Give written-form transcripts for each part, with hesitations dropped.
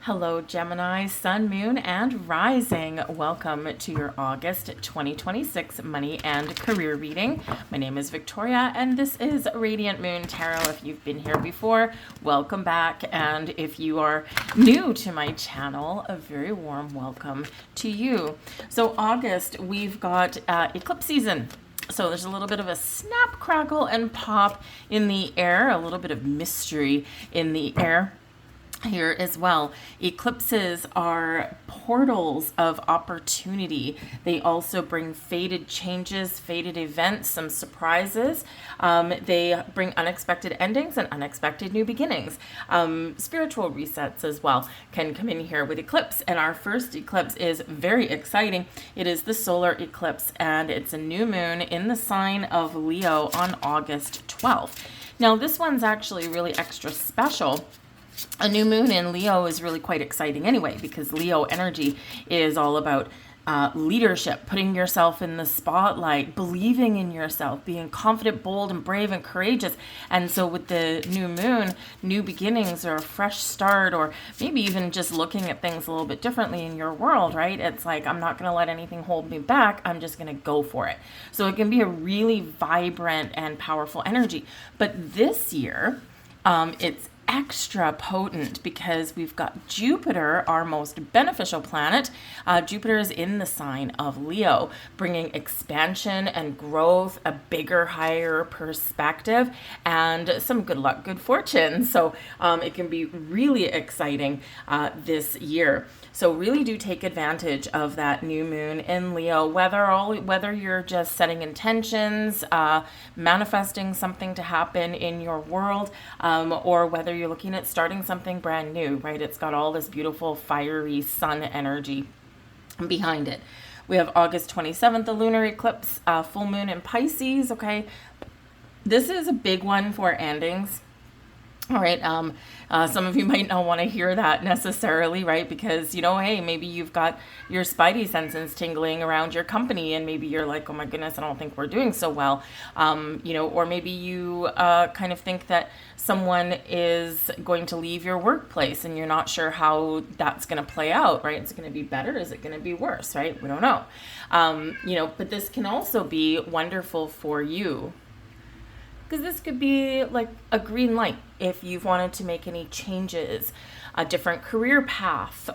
Hello, Gemini, Sun, Moon, and Rising. Welcome to your August 2026 money and career reading. My name is Victoria, and this is Radiant Moon Tarot. If you've been here before, welcome back. And if you are new to my channel, a very warm welcome to you. So August, we've got eclipse season. So there's a little bit of a snap, crackle, and pop in the air, a little bit of mystery in the air here as well. Eclipses are portals of opportunity. They also bring fated changes, fated events, some surprises. They bring unexpected endings and unexpected new beginnings. Spiritual resets as well can come in here with eclipse. And our first eclipse is very exciting. It is the solar eclipse, and it's a new moon in the sign of Leo on August 12th. Now, this one's actually really extra special. A new moon in Leo is really quite exciting anyway, because Leo energy is all about leadership, putting yourself in the spotlight, believing in yourself, being confident, bold, and brave and courageous. And so with the new moon, new beginnings or a fresh start, or maybe even just looking at things a little bit differently in your world, right? It's like, I'm not going to let anything hold me back. I'm just going to go for it. So it can be a really vibrant and powerful energy. But this year, it's extra potent because we've got Jupiter, our most beneficial planet. Jupiter is in the sign of Leo, bringing expansion and growth, a bigger, higher perspective, and some good luck, good fortune. So it can be really exciting this year. So really do take advantage of that new moon in Leo, whether you're just setting intentions, manifesting something to happen in your world, or whether you're looking at starting something brand new, right? It's got all this beautiful fiery sun energy behind it. We have August 27th, the lunar eclipse, full moon in Pisces, okay? This is a big one for endings. All right. Some of you might not want to hear that necessarily, right? Because, hey, maybe you've got your spidey senses tingling around your company, and maybe you're like, oh my goodness, I don't think we're doing so well. Or maybe you kind of think that someone is going to leave your workplace and you're not sure how that's going to play out, right? Is it going to be better? Is it going to be worse, right? We don't know. But this can also be wonderful for you, because this could be like a green light if you've wanted to make any changes, a different career path.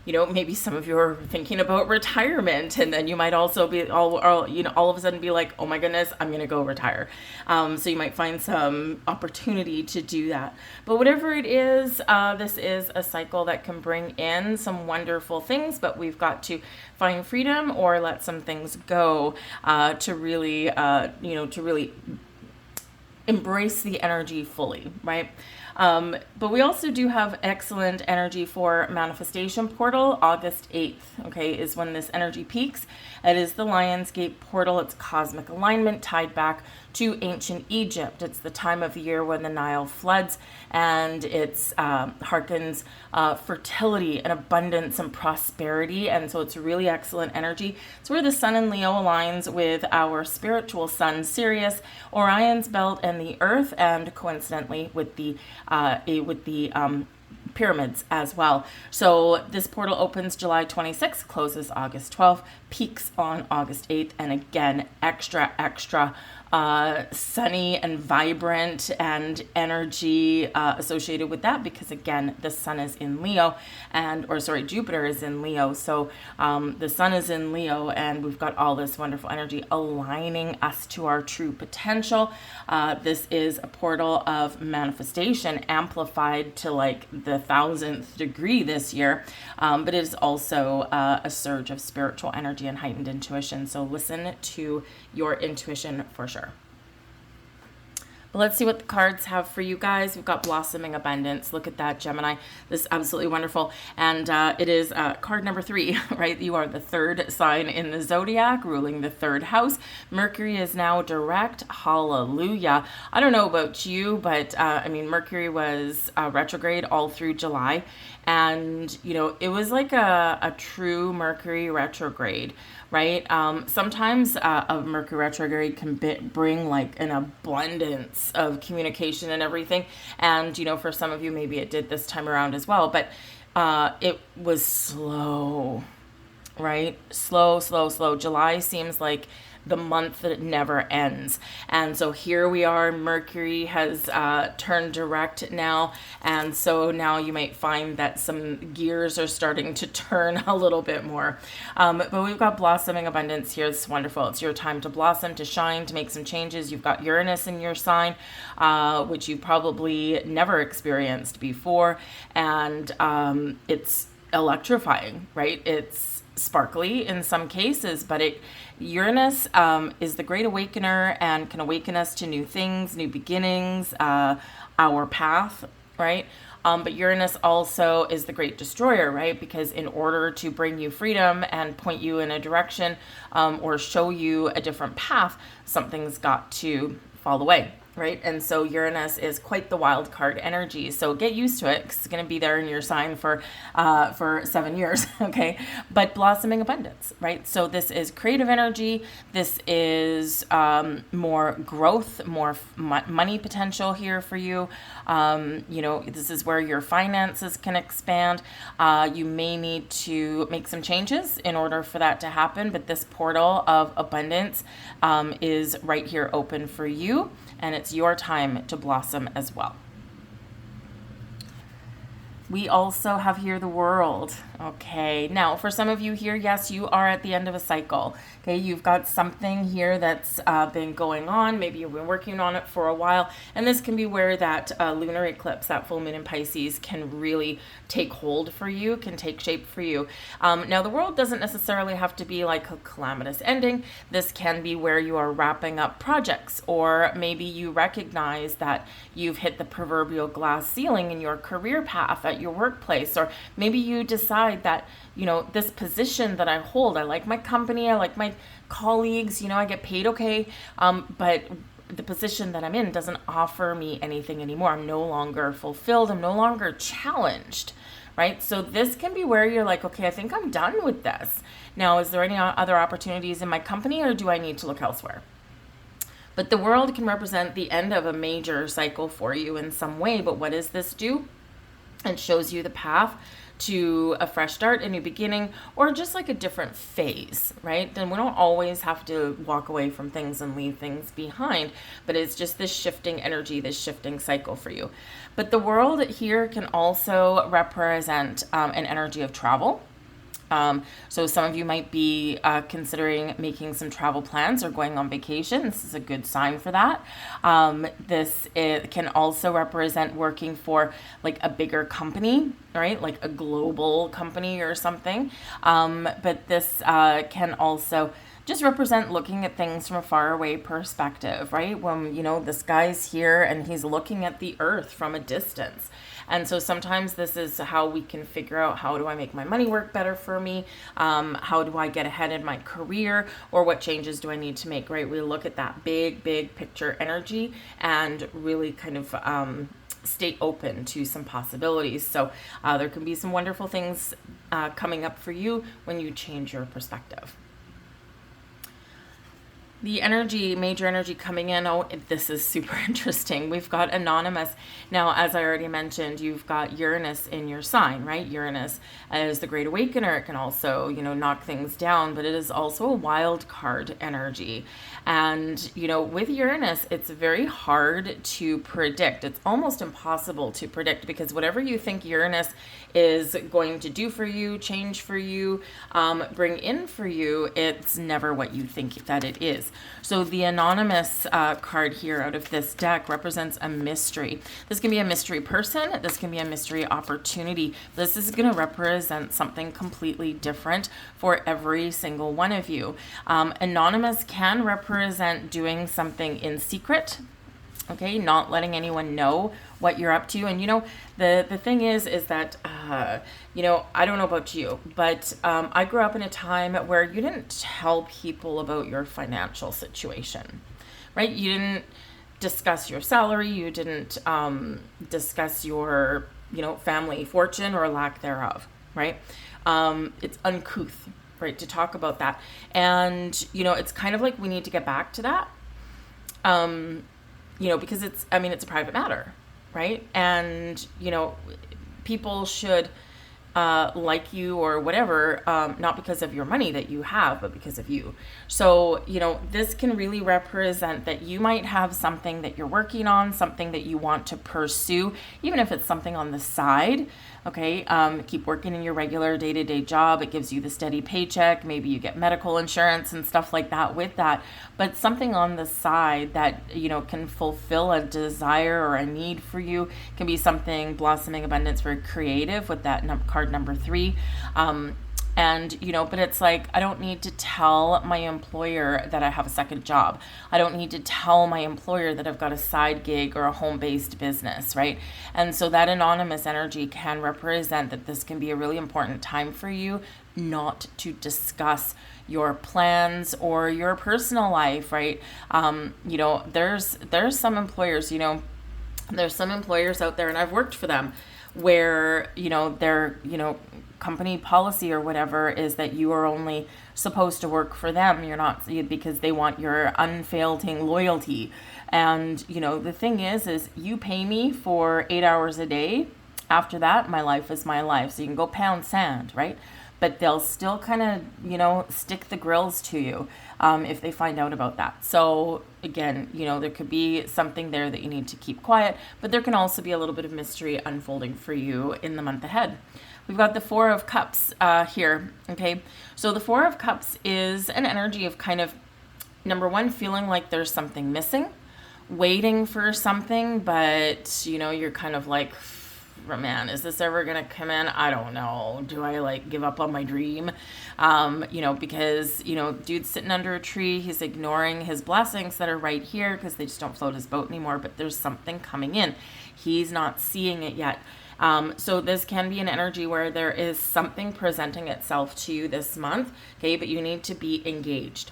Maybe some of you are thinking about retirement, and then you might also be all of a sudden be like, oh my goodness, I'm going to go retire. So you might find some opportunity to do that. But whatever it is, this is a cycle that can bring in some wonderful things, but we've got to find freedom or let some things go to really embrace the energy fully, right? But we also do have excellent energy for manifestation portal. August 8th, okay, is when this energy peaks. It is the Lionsgate portal. It's cosmic alignment tied back to ancient Egypt. It's the time of the year when the Nile floods, and it's harkens fertility and abundance and prosperity. And so it's really excellent energy. It's where the sun in Leo aligns with our spiritual sun, Sirius, Orion's belt, and the earth, and coincidentally with the pyramids as well. So this portal opens July 26th, closes August 12th, peaks on August 8th, and again, extra sunny and vibrant and energy associated with that, because again, the sun is in Leo, Jupiter is in Leo. So the sun is in Leo, and we've got all this wonderful energy aligning us to our true potential. This is a portal of manifestation amplified to like the 1000th degree this year, but it is also a surge of spiritual energy and heightened intuition. So listen to your intuition for sure. Let's see what the cards have for you guys. We've got blossoming abundance. Look at that, Gemini. This is absolutely wonderful. And it is card number 3, right? You are the third sign in the Zodiac, ruling the third house. Mercury is now direct. Hallelujah. I don't know about you, but Mercury was retrograde all through July. And, it was like a true Mercury retrograde, right? Sometimes a Mercury retrograde can bring like an abundance of communication and everything. And, for some of you, maybe it did this time around as well. But it was slow, right? Slow, slow, slow. July seems like the month that never ends. And so here we are, Mercury has turned direct now. And so now you might find that some gears are starting to turn a little bit more. But we've got blossoming abundance here. It's wonderful. It's your time to blossom, to shine, to make some changes. You've got Uranus in your sign, which you probably never experienced before. And it's electrifying, right? It's sparkly in some cases, but Uranus is the great awakener and can awaken us to new things, new beginnings, our path, right? But Uranus also is the great destroyer, right? Because in order to bring you freedom and point you in a direction or show you a different path, something's got to fall away. Right? And so Uranus is quite the wild card energy. So get used to it, because it's going to be there in your sign for 7 years. Okay. But blossoming abundance, right? So this is creative energy. This is more growth, more money potential here for you. This is where your finances can expand. You may need to make some changes in order for that to happen. But this portal of abundance is right here open for you. And it's your time to blossom as well. We also have here the World. Okay, now for some of you here, yes, you are at the end of a cycle. Okay, you've got something here that's been going on. Maybe you've been working on it for a while. And this can be where that lunar eclipse, that full moon in Pisces, can really take hold for you, can take shape for you. Now, the World doesn't necessarily have to be like a calamitous ending. This can be where you are wrapping up projects, or maybe you recognize that you've hit the proverbial glass ceiling in your career path at your workplace, or maybe you decide that, this position that I hold, I like my company, I like my colleagues, I get paid okay, but the position that I'm in doesn't offer me anything anymore. I'm no longer fulfilled. I'm no longer challenged, right? So this can be where you're like, okay, I think I'm done with this. Now, is there any other opportunities in my company, or do I need to look elsewhere? But the World can represent the end of a major cycle for you in some way. But what does this do? It shows you the path to a fresh start, a new beginning, or just like a different phase, right? Then we don't always have to walk away from things and leave things behind, but it's just this shifting energy, this shifting cycle for you. But the World here can also represent an energy of travel. So some of you might be considering making some travel plans or going on vacation. This is a good sign for that. It can also represent working for like a bigger company, right? Like a global company or something. But this can also just represent looking at things from a faraway perspective, right? When, this guy's here and he's looking at the earth from a distance. And so sometimes this is how we can figure out, how do I make my money work better for me? How do I get ahead in my career? Or what changes do I need to make, right? We look at that big picture energy and really kind of stay open to some possibilities. So there can be some wonderful things coming up for you when you change your perspective. The energy, major energy coming in, this is super interesting. We've got Anonymous. Now, as I already mentioned, you've got Uranus in your sign, right? Uranus is the great awakener. It can also, knock things down, but it is also a wild card energy. And, with Uranus, it's very hard to predict. It's almost impossible to predict, because whatever you think Uranus is going to do for you, change for you, bring in for you, it's never what you think that it is. So the Anonymous card here out of this deck represents a mystery. This can be a mystery person. This can be a mystery opportunity. This is going to represent something completely different for every single one of you. Anonymous can represent doing something in secret. Okay, not letting anyone know what you're up to. And, the thing is that, I don't know about you, but I grew up in a time where you didn't tell people about your financial situation, right? You didn't discuss your salary. You didn't discuss your, family fortune or lack thereof, right? It's uncouth, right, to talk about that. And, it's kind of like we need to get back to that. Because it's a private matter, right? And, people should like you or whatever, not because of your money that you have, but because of you. So, this can really represent that you might have something that you're working on, something that you want to pursue, even if it's something on the side. Okay, keep working in your regular day-to-day job. It gives you the steady paycheck. Maybe you get medical insurance and stuff like that with that. But something on the side that, can fulfill a desire or a need for you. Can be something blossoming abundance, very creative with that card number 3. But it's like, I don't need to tell my employer that I have a second job. I don't need to tell my employer that I've got a side gig or a home-based business, right? And so that anonymous energy can represent that this can be a really important time for you not to discuss your plans or your personal life, right? There's some employers, there's some employers out there, and I've worked for them, where, their, company policy or whatever is that you are only supposed to work for them. You're not, because they want your unfailing loyalty. And, the thing is you pay me for 8 hours a day. After that, my life is my life. So you can go pound sand, right? But they'll still kind of, stick the grills to you if they find out about that. So again, there could be something there that you need to keep quiet, but there can also be a little bit of mystery unfolding for you in the month ahead. We've got the 4 of Cups here, okay? So the 4 of Cups is an energy of kind of, number one, feeling like there's something missing, waiting for something, but, you're kind of like, man, is this ever going to come in? I don't know. Do I give up on my dream? Because, dude's sitting under a tree. He's ignoring his blessings that are right here because they just don't float his boat anymore, but there's something coming in. He's not seeing it yet. So this can be an energy where there is something presenting itself to you this month, okay, but you need to be engaged.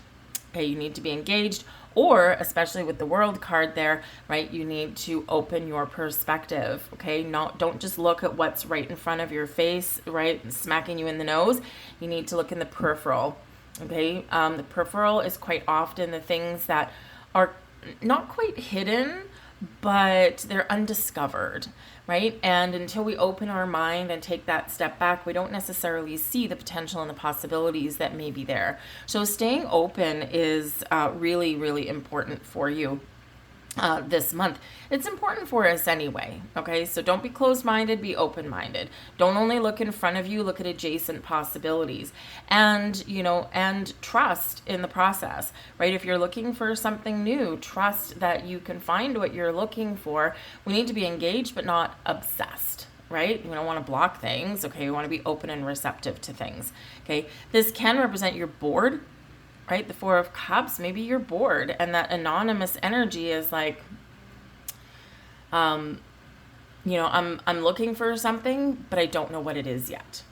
Okay, you need to be engaged, or especially with the World card there, right, you need to open your perspective, okay? Don't just look at what's right in front of your face, right, smacking you in the nose. You need to look in the peripheral, okay? The peripheral is quite often the things that are not quite hidden, but they're undiscovered, right? And until we open our mind and take that step back, we don't necessarily see the potential and the possibilities that may be there. So staying open is really, really important for you this month. It's important for us anyway, okay? So don't be closed-minded, be open-minded. Don't only look in front of you, look at adjacent possibilities. And, and trust in the process, right? If you're looking for something new, trust that you can find what you're looking for. We need to be engaged, but not obsessed, right? We don't want to block things, okay? We want to be open and receptive to things, okay? This can represent you're bored, right? The 4 of Cups, maybe you're bored, and that anonymous energy is like, I'm looking for something, but I don't know what it is yet,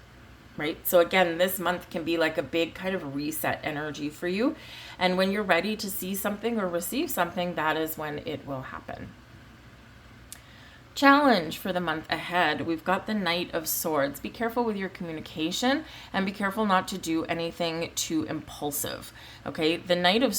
right? So again, this month can be like a big kind of reset energy for you. And when you're ready to see something or receive something, that is when it will happen. Challenge for the month ahead, we've got the Knight of Swords. Be careful with your communication and be careful not to do anything too impulsive. Okay, the Knight of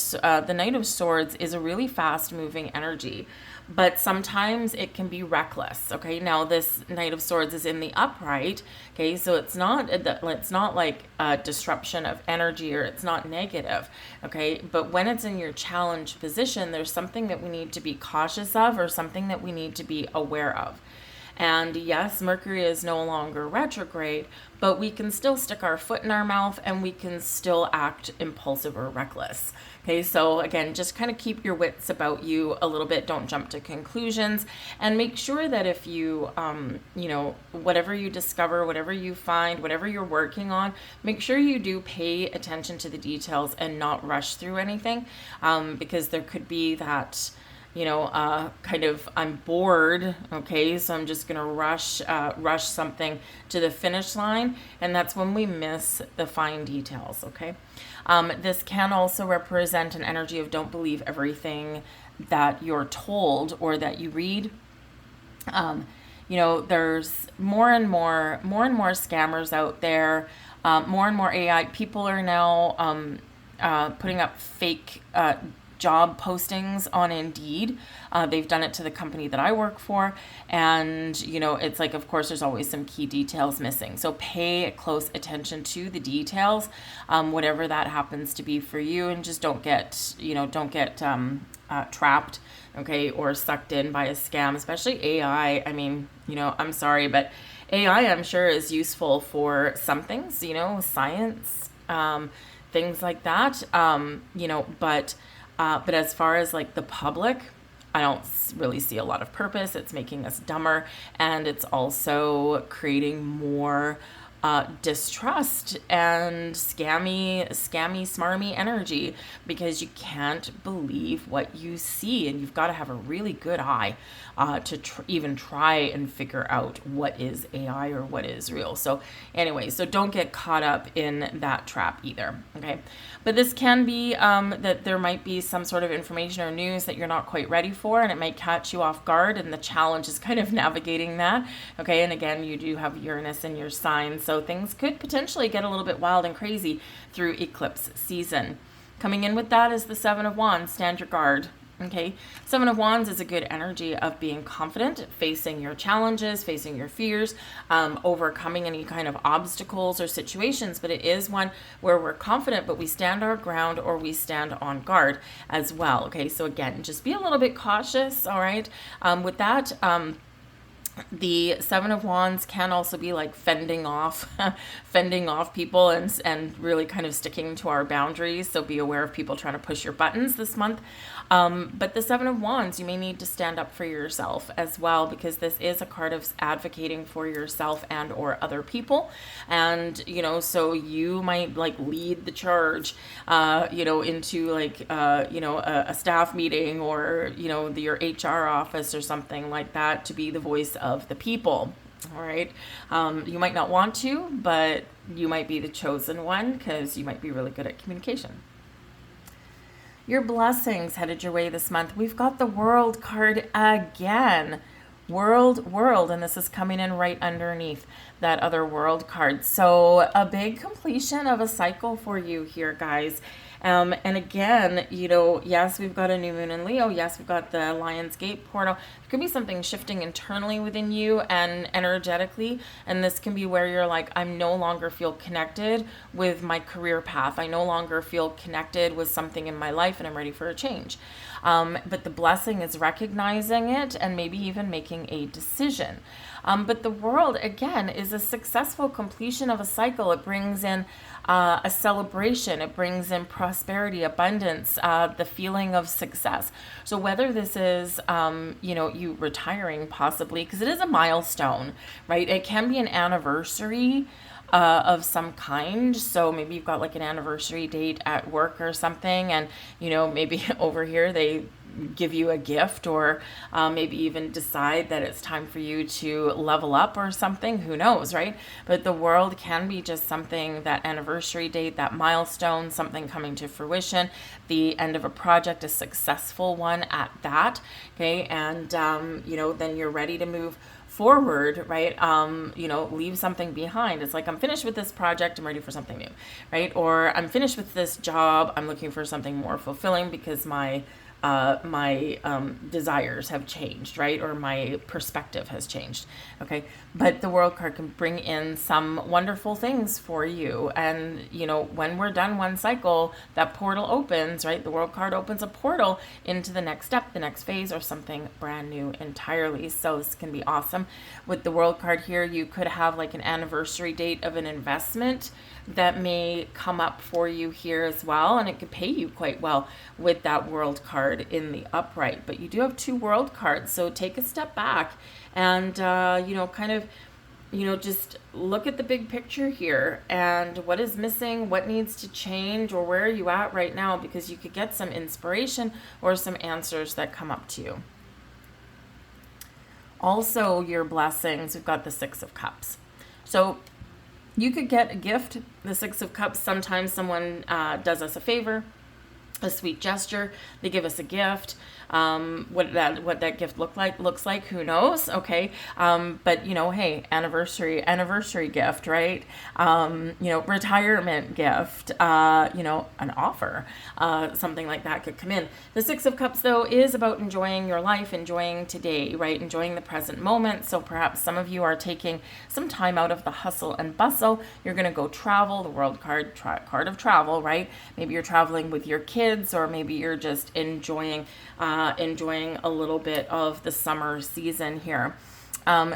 Swords is a really fast-moving energy, but sometimes it can be reckless. Okay, now this Knight of Swords is in the upright. Okay, so it's not like a disruption of energy, or it's not negative. Okay, but when it's in your challenge position, there's something that we need to be cautious of, or something that we need to be aware of. And yes, Mercury is no longer retrograde, but we can still stick our foot in our mouth and we can still act impulsive or reckless. Okay, so again, just kind of keep your wits about you a little bit. Don't jump to conclusions, and make sure that if you, whatever you discover, whatever you find, whatever you're working on, make sure you do pay attention to the details and not rush through anything, because there could be that, kind of, I'm bored, okay, so I'm just gonna rush something to the finish line, and that's when we miss the fine details, okay? This can also represent an energy of don't believe everything that you're told or that you read. There's more and more scammers out there, more and more AI. People are now putting up fake job postings on Indeed. They've done it to the company that I work for. And, you know, it's like, of course, there's always some key details missing. So pay close attention to the details, whatever that happens to be for you, and just don't get, trapped, okay, or sucked in by a scam, especially AI. I mean, you know, I'm sorry, but AI, I'm sure, is useful for some things, you know, science, things like that, but as far as like the public, I don't really see a lot of purpose. It's making us dumber, and it's also creating more distrust and scammy, smarmy energy, because you can't believe what you see, and you've got to have a really good eye to even try and figure out what is AI or what is real. So anyway, so don't get caught up in that trap either. Okay, but this can be that there might be some sort of information or news that you're not quite ready for, and it might catch you off guard, and the challenge is kind of navigating that. Okay, and again, you do have Uranus in your sign, so things could potentially get a little bit wild and crazy through eclipse season. Coming in with that is the Seven of Wands. Stand your guard. Okay, Seven of Wands is a good energy of being confident, facing your challenges, facing your fears, overcoming any kind of obstacles or situations. But it is one where we're confident, but we stand our ground, or we stand on guard as well. Okay, so again, just be a little bit cautious. All right, with that. The Seven of Wands can also be like fending off people, and really kind of sticking to our boundaries. So be aware of people trying to push your buttons this month. But the Seven of Wands, you may need to stand up for yourself as well, because this is a card of advocating for yourself and or other people. And, you know, so you might like lead the charge, into like, a staff meeting, or, your HR office or something like that, to be the voice of the people. All right. You might not want to, but you might be the chosen one, because you might be really good at communication. Your blessings headed your way this month. We've got the World card again. World, and this is coming in right underneath that other World card. So a big completion of a cycle for you here, guys. And again, yes, we've got a new moon in Leo. Yes, we've got the Lion's Gate portal. There could be something shifting internally within you and energetically. And this can be where you're like, I no longer feel connected with my career path. I no longer feel connected with something in my life, and I'm ready for a change. But the blessing is recognizing it and maybe even making a decision. But the World, again, is a successful completion of a cycle. It brings in a celebration. It brings in prosperity, abundance, the feeling of success. So whether this is, you retiring possibly, because it is a milestone, right? It can be an anniversary of some kind. So maybe you've got like an anniversary date at work or something, and maybe over here they give you a gift, or maybe even decide that it's time for you to level up or something. Who knows, right? But the World can be just something, that anniversary date, that milestone, something coming to fruition, the end of a project, a successful one at that. Okay, and then you're ready to move forward, right? Leave something behind. It's like, I'm finished with this project, I'm ready for something new, right? Or I'm finished with this job, I'm looking for something more fulfilling, because my desires have changed, right? Or my perspective has changed. Okay. But the World card can bring in some wonderful things for you. And, when we're done one cycle, that portal opens, right? The World card opens a portal into the next step, the next phase, or something brand new entirely. So this can be awesome. With the World card here, you could have like an anniversary date of an investment that may come up for you here as well, and it could pay you quite well with that World card in the upright. But you do have two World cards, so take a step back and just look at the big picture here, and what is missing, what needs to change, or where are you at right now, because you could get some inspiration or some answers that come up to you. Also, your blessings, we've got the Six of Cups. So you could get a gift, the Six of Cups. Sometimes someone does us a favor. a sweet gesture. They give us a gift. What that gift looks like, who knows? Okay. But hey, anniversary gift, right? Retirement gift, an offer, something like that could come in. The Six of Cups, though, is about enjoying your life, enjoying today, right? Enjoying the present moment. So perhaps some of you are taking some time out of the hustle and bustle. You're going to go travel, the world card of travel, right? Maybe you're traveling with your kids, or maybe you're just enjoying a little bit of the summer season here.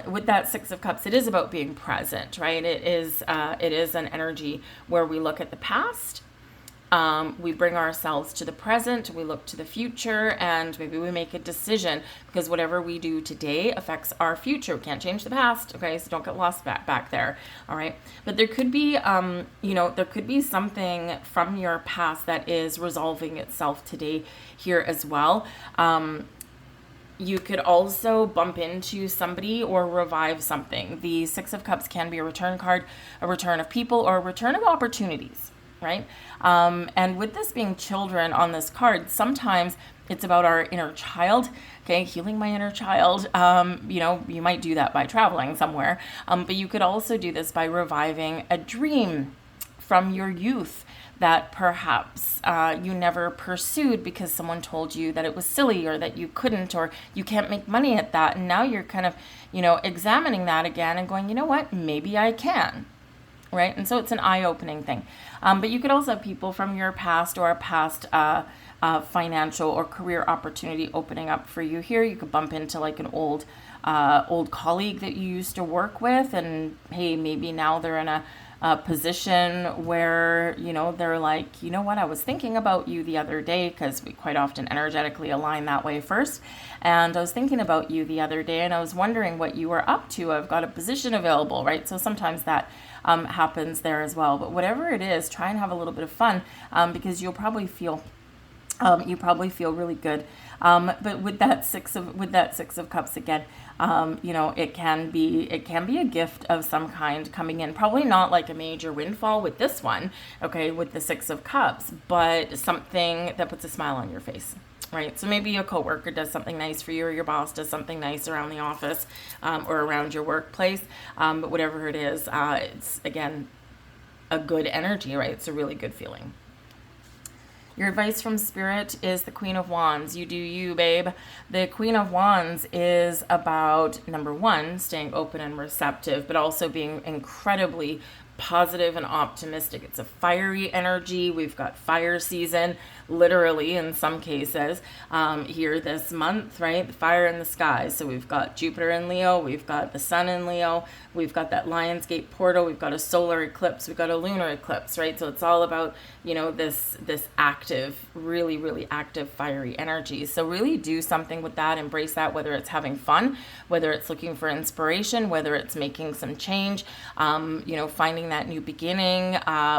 With that Six of Cups, it is about being present, right? It is an energy where we look at the past, we bring ourselves to the present, we look to the future, and maybe we make a decision, because whatever we do today affects our future. We can't change the past, okay? So don't get lost back there, all right? But there could be, there could be something from your past that is resolving itself today here as well. You could also bump into somebody or revive something. The Six of Cups can be a return card, a return of people, or a return of opportunities, right? And with this being children on this card, sometimes it's about our inner child, okay? Healing my inner child. You might do that by traveling somewhere, but you could also do this by reviving a dream from your youth that perhaps you never pursued because someone told you that it was silly, or that you couldn't, or you can't make money at that. And now you're kind of, examining that again and going, you know what, maybe I can, right? And so it's an eye-opening thing. But you could also have people from your past, or a past financial or career opportunity opening up for you here. You could bump into like an old colleague that you used to work with, and hey, maybe now they're in a position where, they're like, you know what, I was thinking about you the other day, because we quite often energetically align that way first. And I was thinking about you the other day, and I was wondering what you were up to. I've got a position available, right? So sometimes that happens there as well. But whatever it is, try and have a little bit of fun, because you'll probably feel really good. But with that Six of Cups again, it can be a gift of some kind coming in. Probably not like a major windfall with this one, okay, with the Six of Cups, but something that puts a smile on your face, right? So maybe a coworker does something nice for you, or your boss does something nice around the office, or around your workplace. But whatever it is, it's again a good energy, right? It's a really good feeling. Your advice from Spirit is the Queen of Wands. You do you, babe. The Queen of Wands is about, number one, staying open and receptive, but also being incredibly positive and optimistic. It's a fiery energy. We've got fire season, literally in some cases, here this month, right? The fire in the sky. So we've got Jupiter in Leo, we've got the sun in Leo, we've got that Lionsgate portal, we've got a solar eclipse, we've got a lunar eclipse, right? So it's all about, this active, really, really active fiery energy. So really do something with that, embrace that, whether it's having fun, whether it's looking for inspiration, whether it's making some change, finding that new beginning,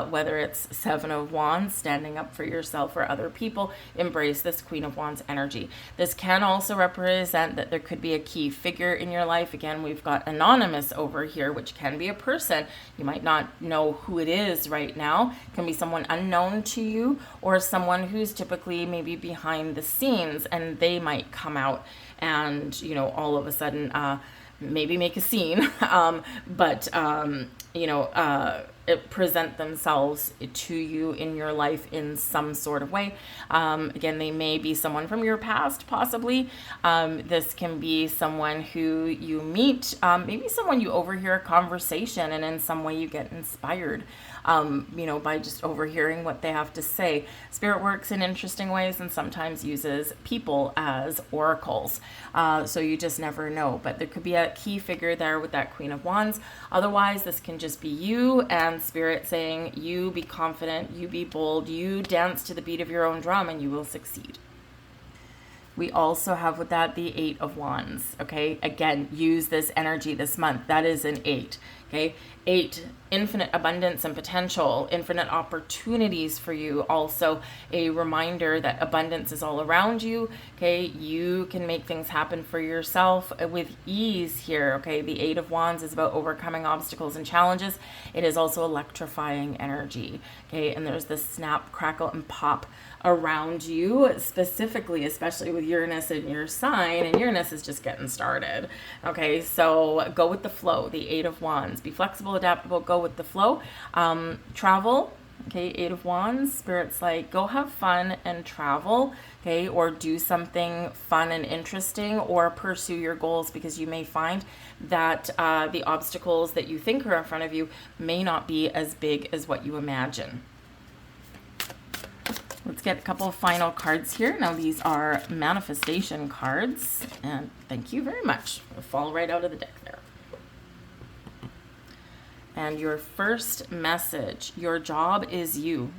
whether it's Seven of Wands, standing up for yourself or other people. Embrace this Queen of Wands energy. This can also represent that there could be a key figure in your life. Again, we've got Anonymous over here, which can be a person. You might not know who it is right now. It can be someone unknown to you, or someone who's typically maybe behind the scenes, and they might come out and, all of a sudden, maybe make a scene, but present themselves to you in your life in some sort of way. Again, they may be someone from your past, possibly. This can be someone who you meet, maybe someone you overhear a conversation, and in some way you get inspired, by just overhearing what they have to say. Spirit works in interesting ways and sometimes uses people as oracles. So you just never know. But there could be a key figure there with that Queen of Wands. Otherwise, this can just be you and Spirit saying, you be confident, you be bold, you dance to the beat of your own drum, and you will succeed. We also have with that the Eight of Wands, okay? Again, use this energy this month. That is an 8. Okay, 8, infinite abundance and potential, infinite opportunities for you. Also a reminder that abundance is all around you. Okay, you can make things happen for yourself with ease here. Okay, the 8 of Wands is about overcoming obstacles and challenges. It is also electrifying energy. Okay, and there's this snap, crackle, and pop around you, specifically, especially with Uranus in your sign, and Uranus is just getting started. Okay, so go with the flow, the 8 of Wands. Be flexible, adaptable, go with the flow. Travel, okay, 8 of Wands. Spirit's like, go have fun and travel, okay, or do something fun and interesting, or pursue your goals, because you may find that the obstacles that you think are in front of you may not be as big as what you imagine. Let's get a couple of final cards here. Now, these are manifestation cards, and thank you very much. It'll fall right out of the deck there. And your first message, your job is you.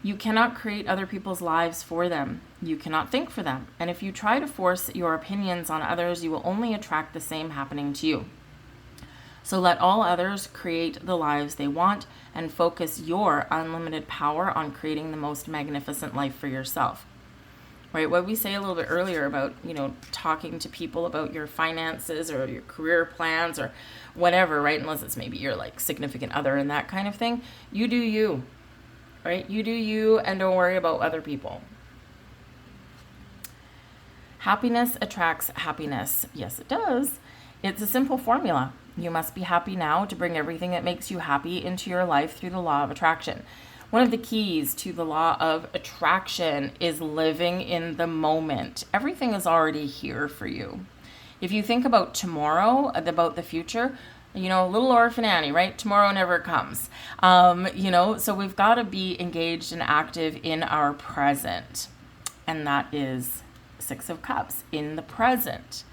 You cannot create other people's lives for them. You cannot think for them. And if you try to force your opinions on others, you will only attract the same happening to you. So let all others create the lives they want and focus your unlimited power on creating the most magnificent life for yourself. Right? What we say a little bit earlier about, talking to people about your finances or your career plans or whatever, right? Unless it's maybe your like significant other and that kind of thing. You do you, right? You do you, and don't worry about other people. Happiness attracts happiness. Yes, it does. It's a simple formula. You must be happy now to bring everything that makes you happy into your life through the law of attraction. One of the keys to the law of attraction is living in the moment. Everything is already here for you. If you think about tomorrow, about the future, little orphan Annie, right? Tomorrow never comes. So we've got to be engaged and active in our present. And that is 6 of Cups, in the present.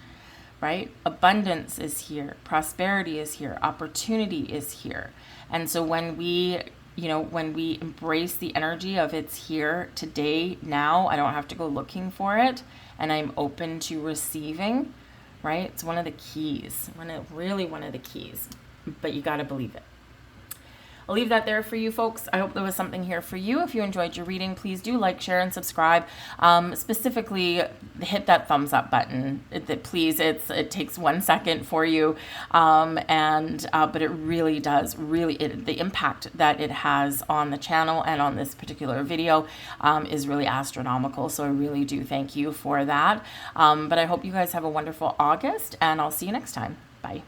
Right? Abundance is here. Prosperity is here. Opportunity is here. And so when we embrace the energy of it's here today, now, I don't have to go looking for it, and I'm open to receiving, right? It's one of the keys, really one of the keys, but you got to believe it. I'll leave that there for you folks. I hope there was something here for you. If you enjoyed your reading, please do like, share, and subscribe. Specifically, hit that thumbs up button. Please, it takes 1 second for you, but it really does. The impact that it has on the channel and on this particular video is really astronomical. So I really do thank you for that. But I hope you guys have a wonderful August, and I'll see you next time. Bye.